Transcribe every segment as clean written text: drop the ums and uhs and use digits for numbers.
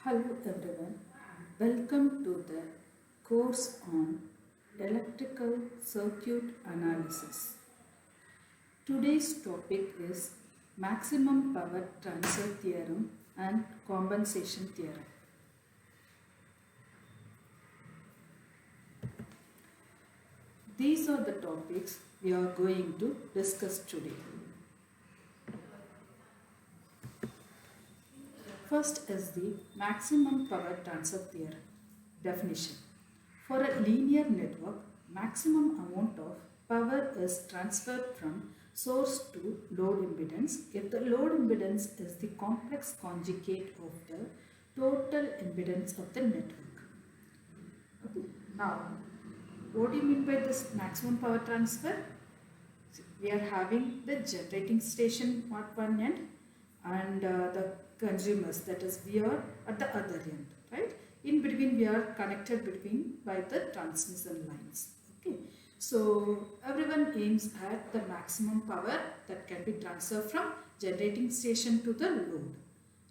Hello everyone, welcome to the course on electrical circuit analysis. Today's topic is maximum power transfer theorem and compensation theorem. These are the topics we are going to discuss today. First is the maximum power transfer theorem. Definition. For a linear network, maximum amount of power is transferred from source to load impedance if the load impedance is the complex conjugate of the total impedance of the network. Okay. Now, what do you mean by this maximum power transfer? We are having the generating station at one end and the consumers, that is we are at the other end, right? In between we are connected by the transmission lines. Okay, so everyone aims at the maximum power that can be transferred from generating station to the load,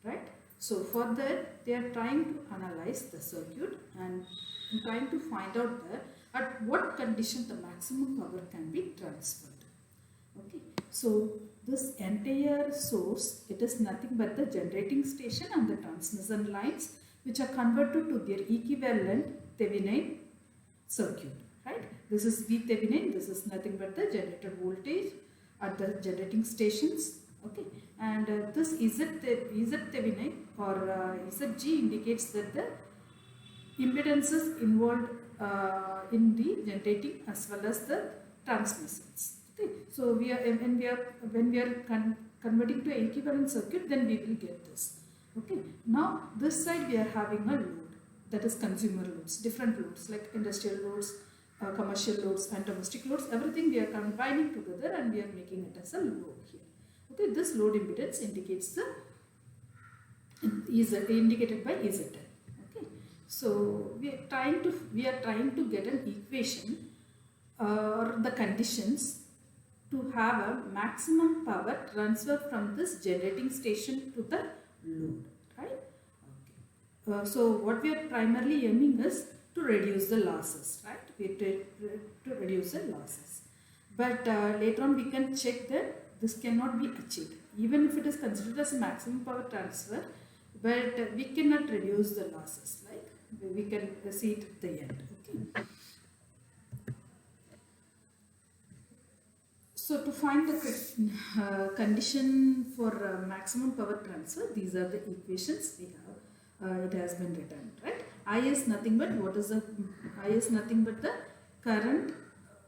right? So for that they are trying to analyze the circuit and trying to find out that at what condition the maximum power can be transferred. Okay, so this entire source, it is nothing but the generating station and the transmission lines which are converted to their equivalent Thevenin circuit, right? This is V Thevenin, this is nothing but the generated voltage at the generating stations, okay? And this Z Thevenin or Zg indicates that the impedances involved in the generating as well as the transmissions. Okay, so when we are converting to equivalent circuit, then we will get this. Okay, now this side we are having a load, that is consumer loads, different loads like industrial loads, commercial loads and domestic loads. Everything we are combining together and we are making it as a load here. Okay, this load impedance indicates the indicated by ZL. Okay, so we are trying to get an equation or the conditions to have a maximum power transfer from this generating station to the load, right? Okay. So what we are primarily aiming is to reduce the losses, right? To reduce the losses. But later on we can check that this cannot be achieved. Even if it is considered as a maximum power transfer, but we cannot reduce the losses, like we can see it at the end. Okay. So to find the condition for maximum power transfer, these are the equations we have. It has been written, right? I is nothing but the current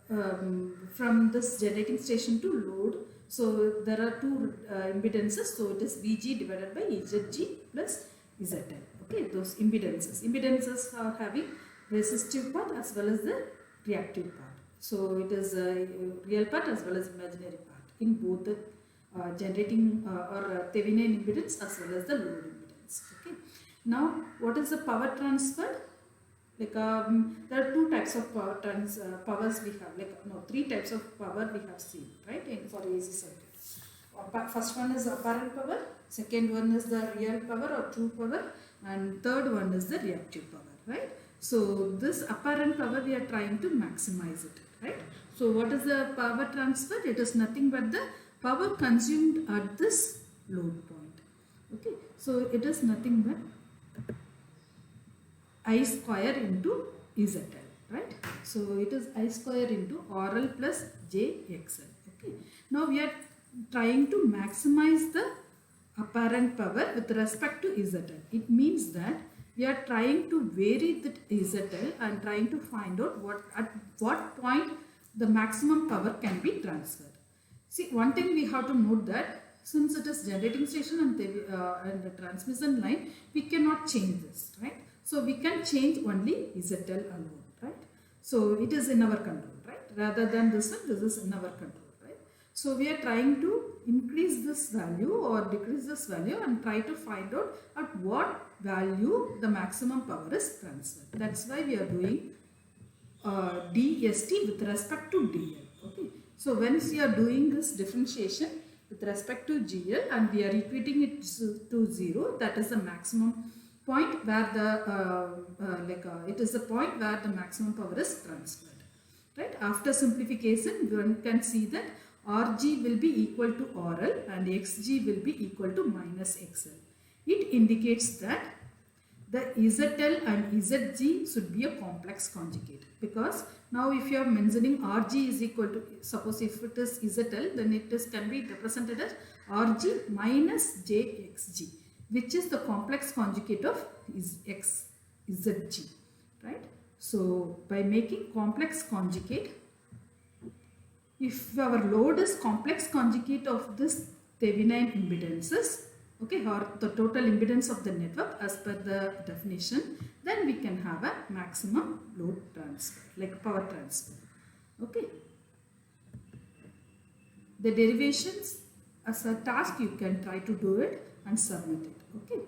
from this generating station to load. So there are two impedances. So it is Vg divided by Zg plus ZL. Okay, those impedances are having resistive part as well as the reactive part. So it is a real part as well as imaginary part in both the generating or Thevenin impedance as well as the load impedance. Okay. Now, what is the power transfer? Like there are two types of powers we have. Like no, three types of power we have seen, right? For AC circuit. First one is apparent power. Second one is the real power or true power, and third one is the reactive power, right? So this apparent power we are trying to maximize it, right? So what is the power transfer? It is nothing but the power consumed at this load point. Okay, so it is nothing but I square into ZL, right? So it is I square into RL plus JXL. Okay, now we are trying to maximize the apparent power with respect to ZL. It means that we are trying to vary the ZL and trying to find out at what point the maximum power can be transferred. See, one thing we have to note that since it is generating station and the transmission line, we cannot change this, right? So we can change only ZL alone, right? So it is in our control, right? Rather than this one, this is in our control, right? So we are trying to increase this value or decrease this value and try to find out at what value the maximum power is transferred. That's why we are doing DST with respect to DL. Okay. So once we are doing this differentiation with respect to GL and we are equating it to 0, that is the maximum point where the it is the point where the maximum power is transferred, right? After simplification, one can see that Rg will be equal to RL and Xg will be equal to minus XL. It indicates that the ZL and ZG should be a complex conjugate, because now if you are mentioning Rg is equal to, suppose if it is ZL, then it is can be represented as Rg minus JXG, which is the complex conjugate of ZG, right? So by making complex conjugate, if our load is complex conjugate of this Thevenin impedances, okay, or the total impedance of the network as per the definition, then we can have a maximum load transfer, like power transfer. Okay. The derivations as a task, you can try to do it and submit it. Okay.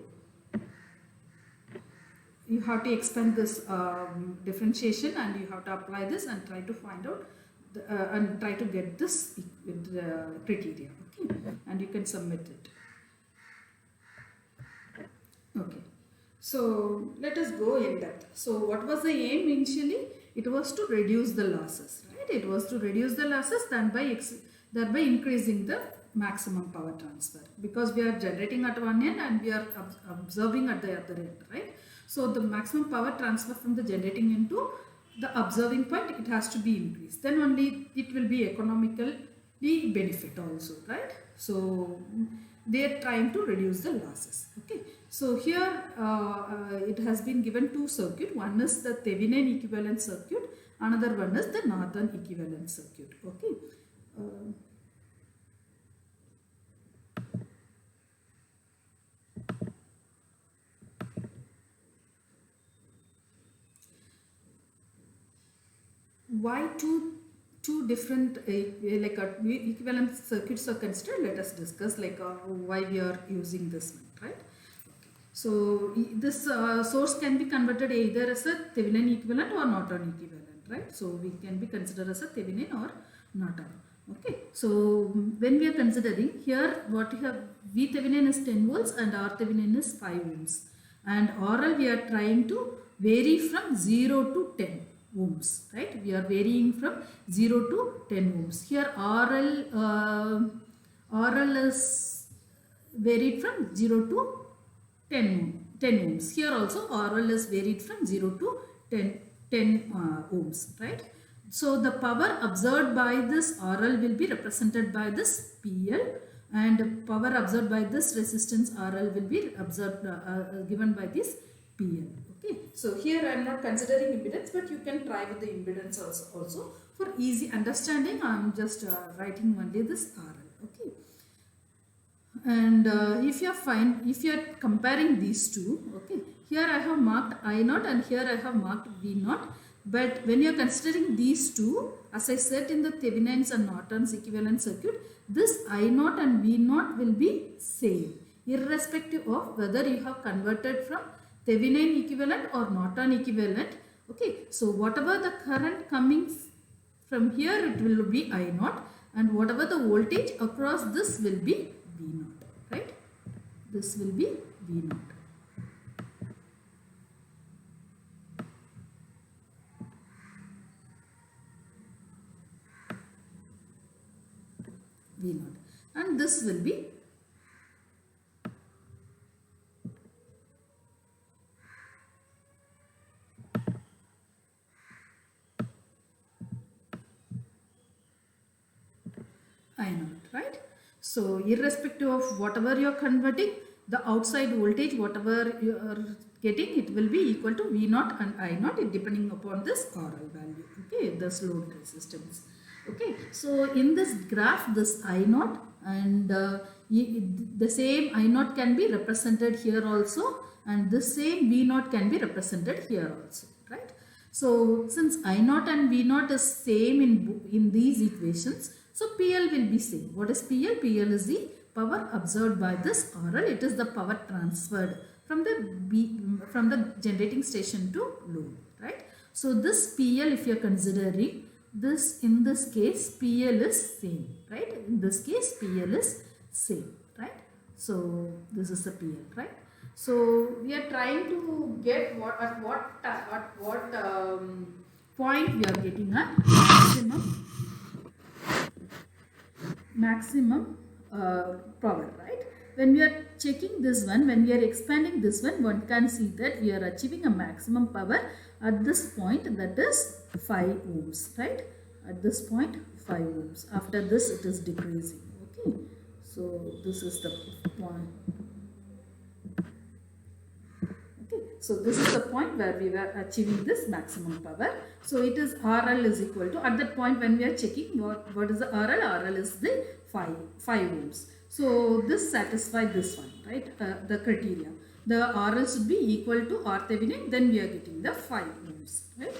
You have to expand this differentiation, and you have to apply this and try to find out and try to get this criteria. Okay, and you can submit it. Okay, so let us go in depth. So what was the aim initially? It was to reduce the losses, right? It was to reduce the losses, thereby increasing the maximum power transfer, because we are generating at one end and we are observing at the other end, right? So the maximum power transfer from the generating end to the observing point, it has to be increased. Then only it will be economically benefit also, right? So they are trying to reduce the losses. Okay. So here it has been given two circuit. One is the Thevenin equivalent circuit. Another one is the Norton equivalent circuit. Okay. Why two different equivalent circuits are considered? Let us discuss why we are using this one, right? Okay. So this source can be converted either as a Thevenin equivalent or Norton equivalent, right? So we can be considered as a Thevenin or Norton. Okay. So when we are considering here, what we have, V Thevenin is 10 volts and R Thevenin is 5 ohms, and RL we are trying to vary from 0 to 10 ohms, right? We are varying from 0 to 10 ohms. Here RL is varied from 0 to 10 ohms. Here also RL is varied from 0 to 10 ohms, right? So the power observed by this RL will be represented by this PL, and power observed by this resistance RL will be observed given by this PL. Okay, so here I am not considering impedance, but you can try with the impedance also. For easy understanding, I am just writing only this RL. Okay, and if you are comparing these two, okay, here I have marked I0 and here I have marked V0. But when you are considering these two, as I said in the Thevenin's and Norton's equivalent circuit, this I0 and V0 will be same, irrespective of whether you have converted from Thevenin equivalent or Norton equivalent. Okay, so whatever the current coming from here, it will be I0, and whatever the voltage across this will be V0, right? This will be V0. V0, and this will be I0, right? So irrespective of whatever you are converting, the outside voltage, whatever you are getting, it will be equal to V0 and I0 depending upon this RL value. Okay, this load resistance. Okay, so in this graph, this I0 and the same I0 can be represented here also, and the same V0 can be represented here also, right? So since I0 and V0 is same in these equations, so PL will be same. What is PL? PL is the power observed by this RL. It is the power transferred from the generating station to load, right? So this PL, if you are considering this, in this case PL is same, right? In this case PL is same, right? So this is the PL, right? So we are trying to get at what point we are getting a maximum power, right? When we are checking this one, when we are expanding this one can see that we are achieving a maximum power at this point, that is 5 ohms, right? At this point 5 ohms. After this it is decreasing. Okay, so this is the point. Okay, so this is the point where we were achieving this maximum power. So it is RL is equal to, at that point when we are checking what is the RL? RL is the 5 ohms. So this satisfies this one, right? The criteria. The RL should be equal to RThevenin, then we are getting the 5 ohms, right?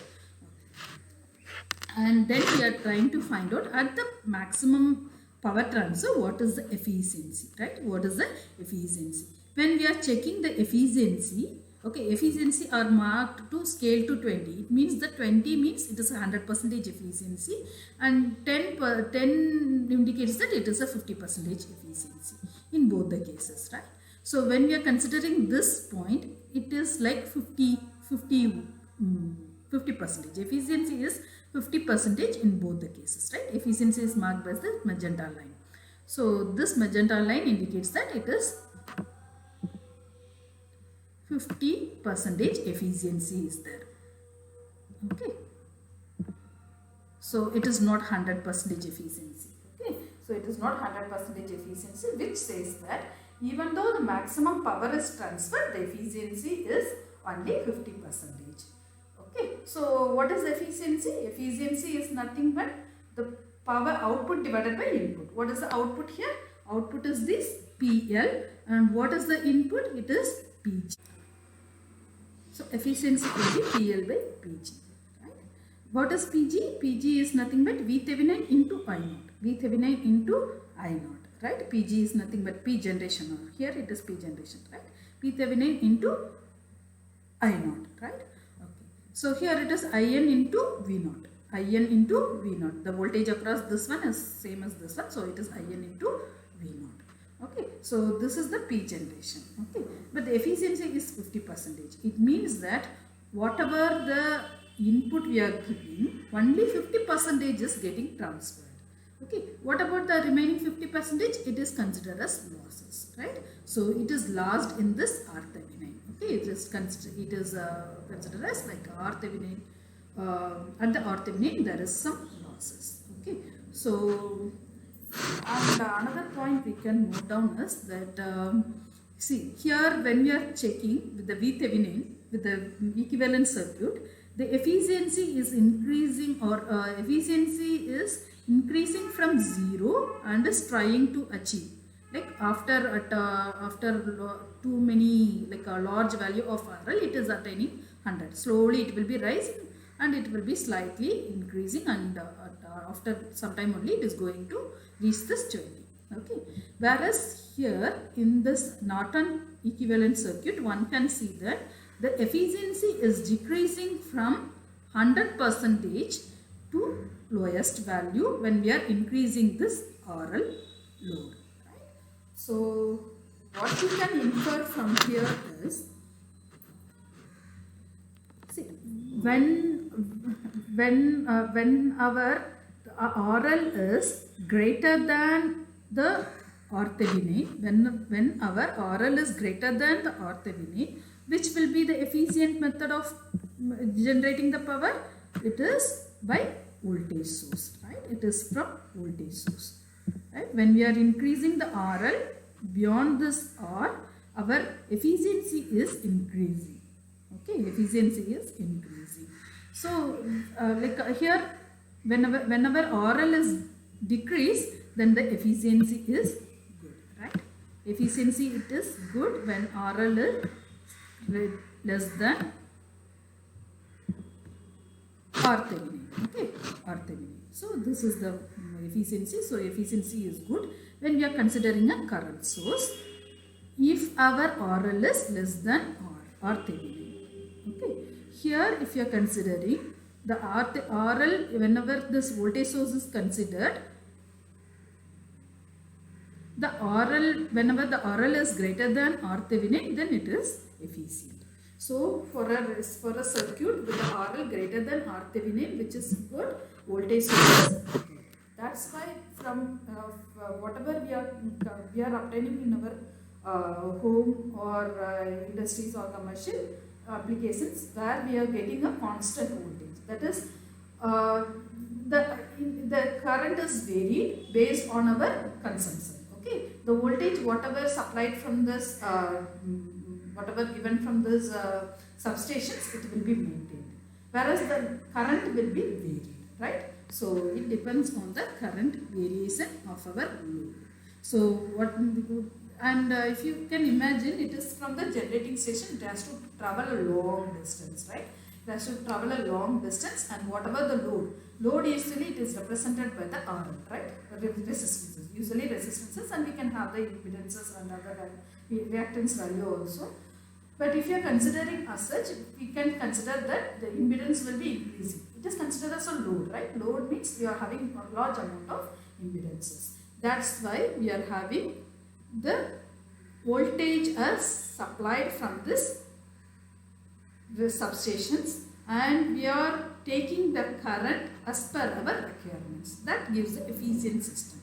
And then we are trying to find out at the maximum power transfer what is the efficiency, right? What is the efficiency? When we are checking the efficiency, okay, efficiency are marked to scale to 20. It means that 20 means it is a 100% efficiency, and 10 indicates that it is a 50% efficiency in both the cases, right? So when we are considering this point, it is like 50%. Efficiency is 50% in both the cases, right? Efficiency is marked by the magenta line. So this magenta line indicates that it is 50% efficiency is there. Okay. So it is not 100% efficiency. Okay. So it is not 100% efficiency, which says that even though the maximum power is transferred, the efficiency is only 50%. Okay. So what is efficiency? Efficiency is nothing but the power output divided by input. What is the output here? Output is this PL, and what is the input? It is PG. So efficiency will be PL by PG. Right? What is PG? PG is nothing but VThevenin into I naught. VThevenin into I naught. Right? PG is nothing but P generation. Or here it is P generation. Right? VThevenin into I naught. Right? Okay. So here it is IN into V naught. IN into V naught. The voltage across this one is same as this one. So it is IN into V naught. Okay, so this is the P generation. Okay, but the efficiency is 50%. It means that whatever the input we are giving, only 50% is getting transferred. Okay, what about the remaining 50%? It is considered as losses, right? So it is lost in this RThevenin. Okay, it is considered as like RThevenin. At the RThevenin there is some losses. Okay, so. And another point we can note down is that see here when we are checking with the VThevenin with the equivalent circuit, the efficiency is increasing, or efficiency is increasing from 0 and is trying to achieve, like after too many, like a large value of RL, it is attaining 100. Slowly it will be rising and it will be slightly increasing, and after some time only it is going to reach this 20. Okay, whereas here in this Norton equivalent circuit, one can see that the efficiency is decreasing from 100% to lowest value when we are increasing this RL load. Right? So what we can infer from here is, see, when our RL is greater than the RThevenin, when our RL is greater than the RThevenin, which will be the efficient method of generating the power? It is by voltage source, right? It is from voltage source, right? When we are increasing the RL beyond this R, our efficiency is increasing. Okay, efficiency is increasing. So here, whenever RL is decreased, then the efficiency is good, right? Efficiency, it is good when RL is less than RThevenin. Okay, RThevenin. So this is the efficiency. So efficiency is good when we are considering a current source, if our RL is less than RThevenin. Okay, here if you are considering the RL, whenever this voltage source is considered, The RL, whenever the RL is greater than R Thevenin, then it is efficient. So for a circuit with the RL greater than R Thevenin, which is good, voltage source is good. That's why from whatever we are obtaining in our home or industries or commercial applications, where we are getting a constant voltage. That is, uh, the current is varied based on our consumption. Okay, the voltage whatever supplied from this whatever given from this substations, it will be maintained, whereas the current will be varied, right? So it depends on the current variation of our load. So what, and if you can imagine, it is from the generating station, it has to travel a long distance, right? It has to travel a long distance, and whatever the load usually it is represented by the RL, right? Resistances, usually resistances, and we can have the impedances and other reactance value also. But if you are considering as such, we can consider that the impedance will be increasing. It is considered as a load, right? Load means you are having a large amount of impedances. That's why we are having the voltage as supplied from the substations, and we are taking the current as per our requirements. That gives the efficient system.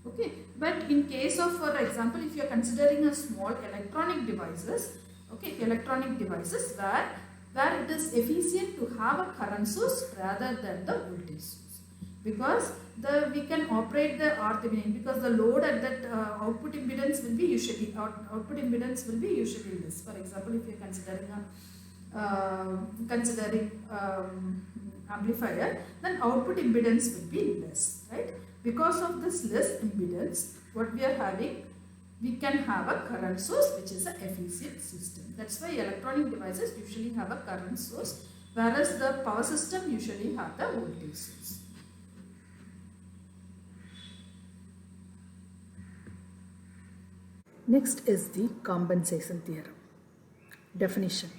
Okay, but in case of, for example, if you are considering a small electronic devices, okay, electronic devices where it is efficient to have a current source rather than the voltage source, because we can operate the R Thevenin, because the load at that output impedance will be usually less. For example, if you are considering amplifier, then output impedance will be less, right? Because of this less impedance, what we are having, we can have a current source, which is an efficient system. That's why electronic devices usually have a current source, whereas the power system usually have the voltage source. Next is the compensation theorem. Definition.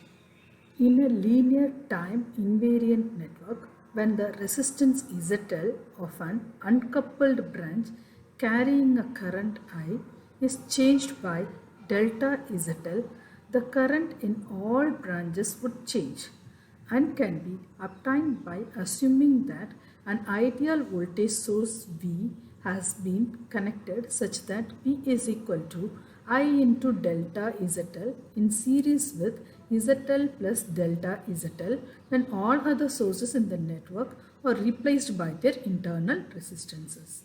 In a linear time invariant network, when the resistance ZL of an uncoupled branch carrying a current I is changed by delta ZL, the current in all branches would change and can be obtained by assuming that an ideal voltage source V has been connected such that V is equal to I into delta ZL in series with ZL plus delta ZL, when all other sources in the network are replaced by their internal resistances.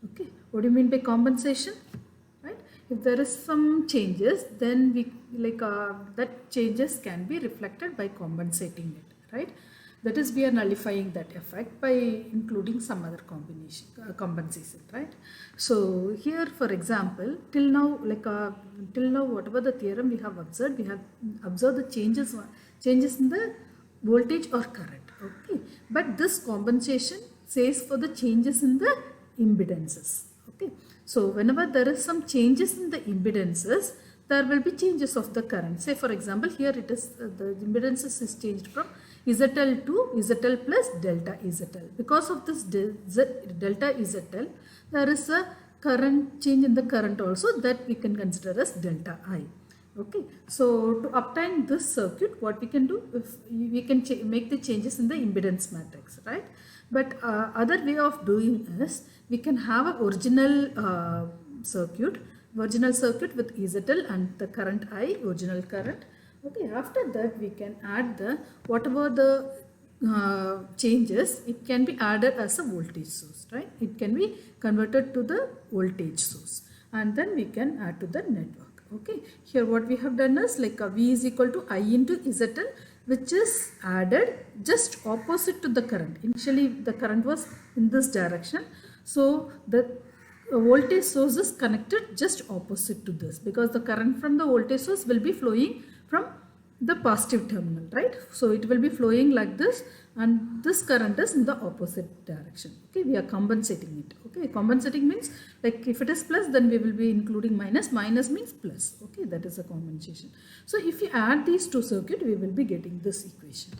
Okay, what do you mean by compensation? Right? If there is some changes, then we that changes can be reflected by compensating it, right? That is, we are nullifying that effect by including some other compensation, right? So here, for example, till now whatever the theorem we have observed the changes in the voltage or current. Okay, but this compensation says for the changes in the impedances. Okay, so whenever there is some changes in the impedances, there will be changes of the current. Say for example, here it is the impedances is changed from ZL to ZL plus delta ZL. Because of this delta ZL, there is a current change in the current also, that we can consider as delta I. Okay, so to obtain this circuit, what we can do, if we can make the changes in the impedance matrix, right? But other way of doing is, we can have an original circuit with ZL and the current I, original current. Okay, after that we can add the whatever the changes, it can be added as a voltage source, right? It can be converted to the voltage source, and then we can add to the network. Okay, here what we have done is like a V is equal to I into ZL, which is added just opposite to the current. Initially the current was in this direction, so the voltage source is connected just opposite to this, because the current from the voltage source will be flowing from the positive terminal, right? So it will be flowing like this, and this current is in the opposite direction. Okay, we are compensating it. Okay, compensating means like if it is plus, then we will be including minus. Minus means plus. Okay, that is a compensation. So if you add these two circuits, we will be getting this equation.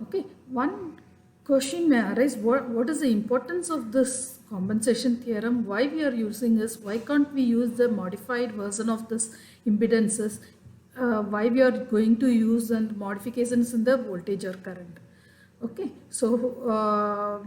Okay, one question may arise, what is the importance of this compensation theorem, why we are using is, why can't we use the modified version of this impedances, why we are going to use and modifications in the voltage or current. Okay, so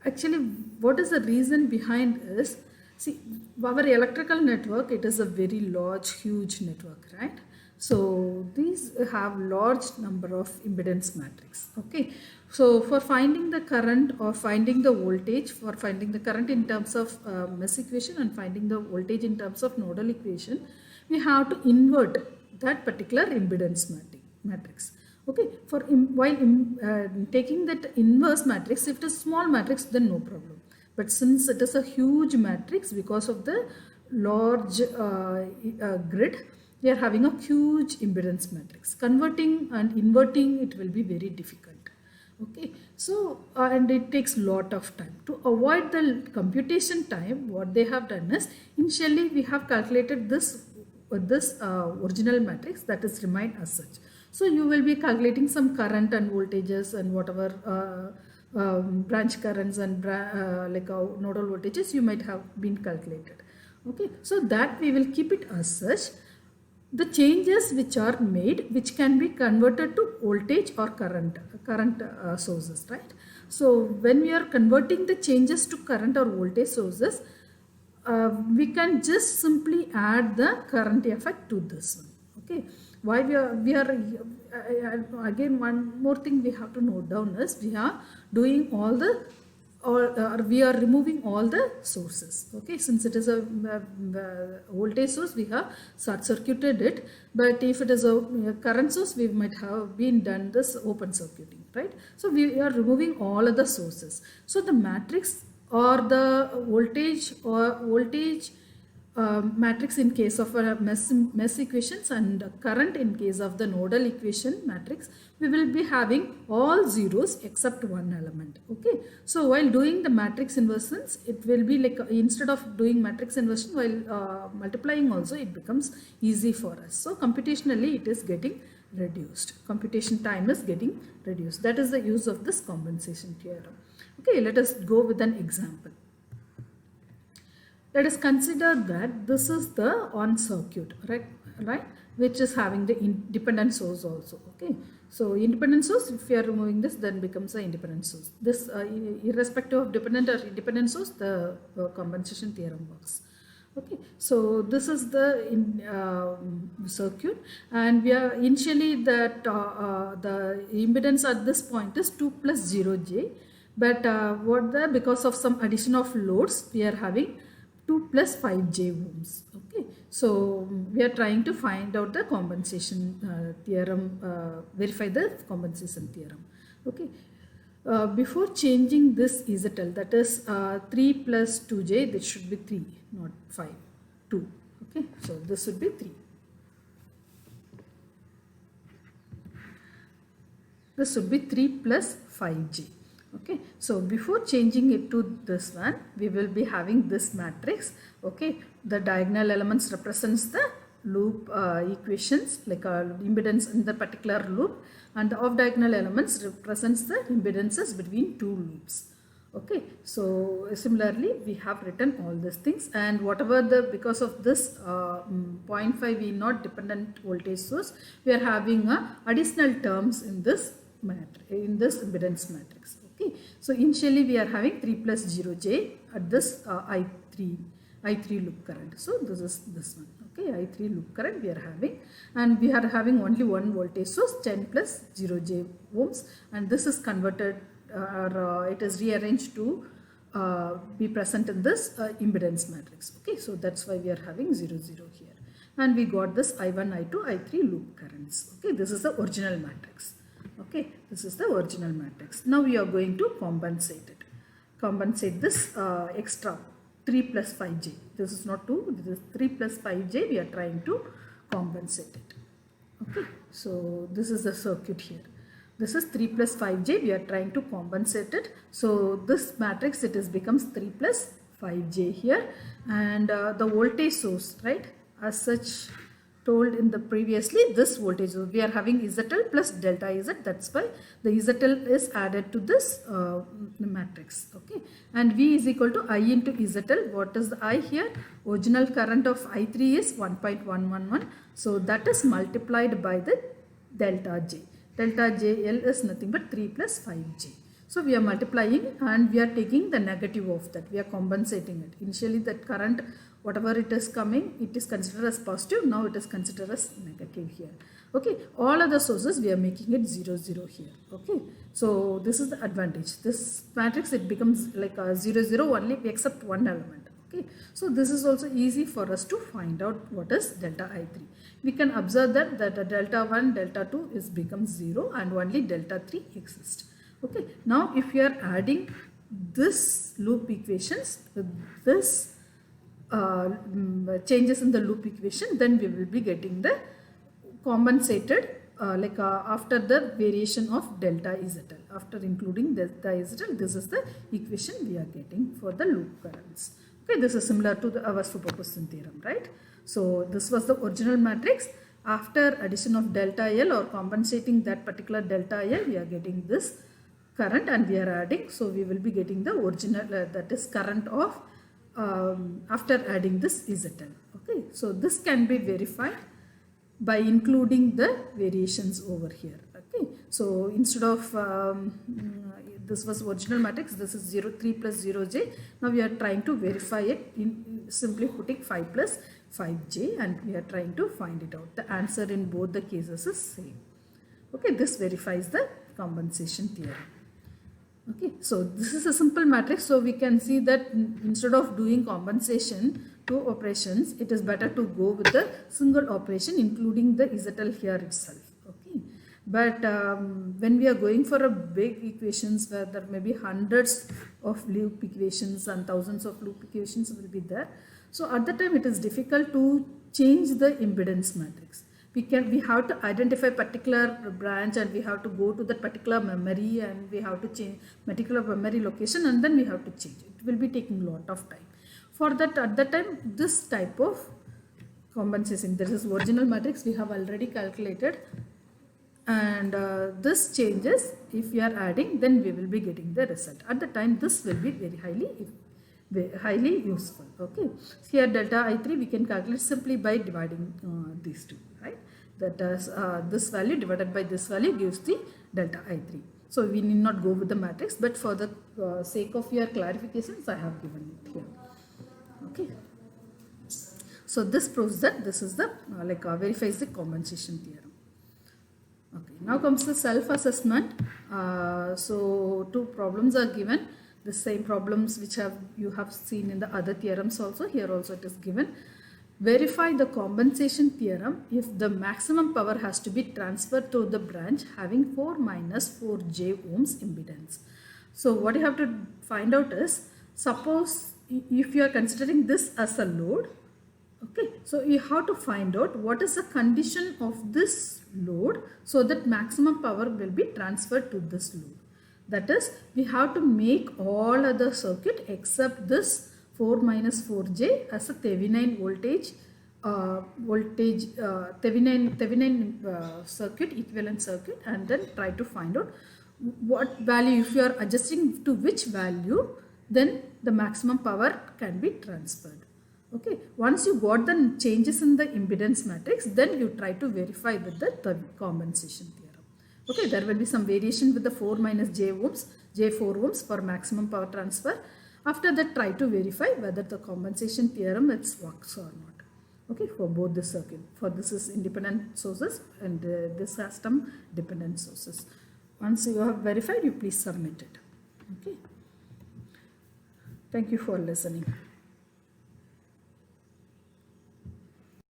actually what is the reason behind is, see, our electrical network, it is a very large, huge network, right? So these have large number of impedance matrix. Okay, so for finding the current or finding the voltage, for finding the current in terms of mesh equation and finding the voltage in terms of nodal equation, we have to invert that particular impedance matrix. Okay, for taking that inverse matrix, if it is small matrix, then no problem. But since it is a huge matrix, because of the large grid, we are having a huge impedance matrix. Converting and inverting it will be very difficult. Okay, so and it takes lot of time. To avoid the computation time, what they have done is, initially we have calculated this original matrix, that is remained as such. So you will be calculating some current and voltages and whatever branch currents and nodal voltages you might have been calculated. Okay, so that we will keep it as such. The changes which are made, which can be converted to voltage or current sources, right? So when we are converting the changes to current or voltage sources, we can just simply add the current effect to this one. Okay, why we are again, one more thing we have to note down is, we are doing all the, or we are removing all the sources. Okay, since it is a voltage source, we have short circuited it, but if it is a current source, we might have been done this open circuiting, right? So we are removing all of the sources. So the matrix or the voltage matrix in case of a mesh equations, and current in case of the nodal equation matrix, we will be having all zeros except one element. Okay, so while doing the matrix inversions, it will be like, instead of doing matrix inversion while multiplying also, it becomes easy for us. So computationally it is getting reduced, computation time is getting reduced. That is the use of this compensation theorem. Okay, let us go with an example. Let us consider that this is the on circuit, right, which is having the independent source also. Okay, so independent source, if you are removing this, then becomes an independent source. This irrespective of dependent or independent source, the compensation theorem works. Okay, so this is the circuit, and we are initially that the impedance at this point is 2 plus 0j, but because of some addition of loads, we are having 2 plus 5j ohms. Okay, so we are trying to find out the compensation theorem, verify the compensation theorem. Okay, before changing this ZL, that is 3 plus 2j, this should be 3, not 5, 2. Okay, so this would be 3. This would be 3 plus 5j. Okay, so before changing it to this one, we will be having this matrix. Okay, the diagonal elements represents the loop equations, like impedance in the particular loop, and the off diagonal elements represents the impedances between two loops. Okay, so similarly we have written all these things, and whatever because of this 0.5 V not dependent voltage source, we are having additional terms in this impedance matrix. Okay, so initially we are having 3 plus 0j at this I3 loop current. So this is this one. Okay, I3 loop current we are having, and we are having only one voltage source, 10 plus 0j ohms, and this is converted or it is rearranged to be present in this impedance matrix. Okay, so that's why we are having 0, 0 here, and we got this I1, I2, I3 loop currents. Okay, this is the original matrix. Okay, this is the original matrix. Now we are going to compensate it. Compensate this extra 3 plus 5j. This is not 2, this is 3 plus 5j. We are trying to compensate it. Okay, so this is the circuit here. This is 3 plus 5j. We are trying to compensate it. So this matrix, it is becomes 3 plus 5j here, and the voltage source, right, as such, told in the previously, this voltage, we are having ZL plus delta Z, that's why the ZL is added to this matrix. Okay, and V is equal to I into ZL. What is the I here? Original current of I3 is 1.111, so that is multiplied by the delta J. Delta JL is nothing but 3 plus 5J. So we are multiplying and we are taking the negative of that. We are compensating it. Initially that current, whatever it is coming, it is considered as positive. Now it is considered as negative here. Okay. All other sources we are making it 0, 0 here. Okay. So this is the advantage. This matrix, it becomes like a 0, 0 only except one element. Okay. So this is also easy for us to find out what is delta I3. We can observe that delta 1, delta 2 is becomes 0 and only delta 3 exists. Okay, now if you are adding this loop equations with this changes in the loop equation, then we will be getting the compensated after the variation of delta ZL. After including delta ZL, this is the equation we are getting for the loop currents. Okay, this is similar to our superposition theorem, right? So this was the original matrix. After addition of delta L or compensating that particular delta L, we are getting this current and we are adding, so we will be getting the original that is current of after adding this ZL. Okay, so this can be verified by including the variations over here. Okay, so instead of this was original matrix, this is 0, 3 plus 0J. Now we are trying to verify it in simply putting 5 plus 5J and we are trying to find it out. The answer in both the cases is same. Okay, this verifies the compensation theorem. Okay, so this is a simple matrix, so we can see that instead of doing compensation 2 operations, it is better to go with a single operation including the ZL here itself. Okay, but when we are going for a big equations where there may be hundreds of loop equations and thousands of loop equations will be there, so at the time it is difficult to change the impedance matrix. We have to identify particular branch and we have to go to that particular memory and we have to change particular memory location and then we have to change it. It will be taking a lot of time. For that, at that time, this type of compensation, this is original matrix we have already calculated, and this changes if we are adding, then we will be getting the result. At the time, this will be very highly useful. Okay, here delta I3 we can calculate simply by dividing these two, right? That is this value divided by this value gives the delta I3. So we need not go with the matrix, but for the sake of your clarifications, I have given it here. Okay. So this proves that this is the verifies the compensation theorem. Okay. Now comes the self-assessment. So 2 problems are given. The same problems which you have seen in the other theorems also. Here also it is given. Verify the compensation theorem if the maximum power has to be transferred to the branch having 4 minus 4J ohms impedance. So what you have to find out is, suppose if you are considering this as a load, okay, so you have to find out what is the condition of this load so that maximum power will be transferred to this load. That is, we have to make all other circuit except this 4 minus 4J as a Thevenin voltage, Thevenin circuit, equivalent circuit, and then try to find out what value, if you are adjusting to which value, then the maximum power can be transferred. Okay, once you got the changes in the impedance matrix, then you try to verify with the compensation theorem. Okay, there will be some variation with the 4 minus J ohms, J 4 ohms for maximum power transfer. After that, try to verify whether the compensation theorem works or not. Okay, for both the circuit. For this is independent sources and this system dependent sources. Once you have verified, you please submit it. Okay. Thank you for listening.